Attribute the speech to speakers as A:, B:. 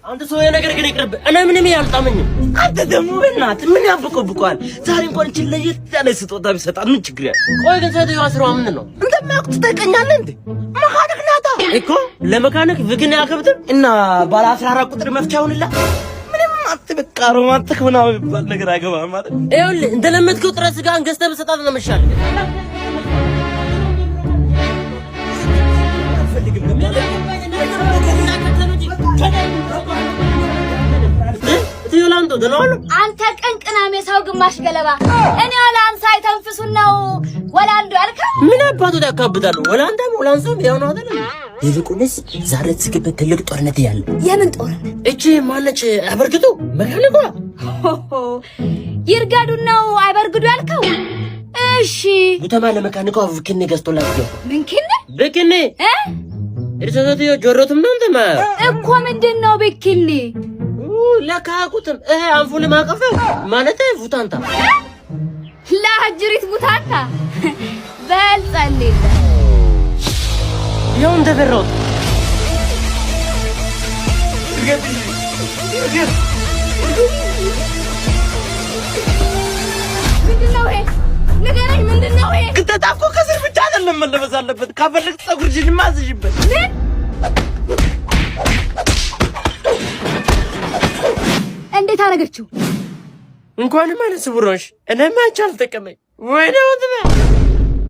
A: አንተ ሰው የነገር ግን ይቅርብ። እኔ ምንም ያልጣመኝም።
B: አንተ ደግሞ በእናትህ ምን ያብቆብቋል? ዛሬ እንኳን እቺ ለየት ያለ ስጦታ ቢሰጣት ምን ችግር ያለው?
A: ቆይ ግን ሴትዮዋ ስራዋ ምንድን ነው?
B: እንደማያውቁት ትጠይቀኛለህ እንዴ? መካኒክ ናታ
A: እኮ ለመካኒክ ፍግና ያከብትም
B: እና ባለ 14 ቁጥር መፍቻውንላ ምንም አትበቃ ሮማንቲክ ምናምን የሚባል ነገር አይገባም ማለት ነው።
A: ይኸውልህ እንደለመድከው ጥሬ ስጋን ገዝተህ በሰጣት ነው መሻል።
C: አንተ ቅንቅናም የሰው ግማሽ ገለባ እኔ ወላንሳ አይተንፍሱን ነው ወላንዱ ያልከው
A: ምን አባቱ ያካብዳሉ? ወላንዳም ወላንሳም ያው ነው አይደል?
B: ይልቁንስ ዛሬ ትስክበት ትልቅ ጦርነት ያለ።
C: የምን ጦርነት?
A: እቺ ማነች? አበርግዱ መካኒኳ
C: ይርጋዱ ነው አይበርግዱ ያልከው? እሺ
A: ጉተማ ለመካኒኳ ፍክኔ ገዝቶላት ነው።
C: ምን ኪኔ?
A: ብክኔ እርሰተዮ ጆሮትም ነው እንተማ
C: እኮ ምንድነው ብክኔ?
A: ለካቁትም አንፉን ማቀፈ ማለት ፉታንታ
C: ለአጅሪት ፉታንታ በልጸልል
A: ያው እንደበረውት
C: ምንድነው ይሄ? ንገረኝ ምንድነው ይሄ?
B: ከተጣፍኮ ከስር ብቻ አይደለም መለበስ አለበት። ካፈለክ ፀጉርሽን ማዝሽበት
C: እንዴት አደረገችው?
A: እንኳንም አይነት ስቡሮሽ እኔማ አንቺ አልተቀመኝ ወይ ነው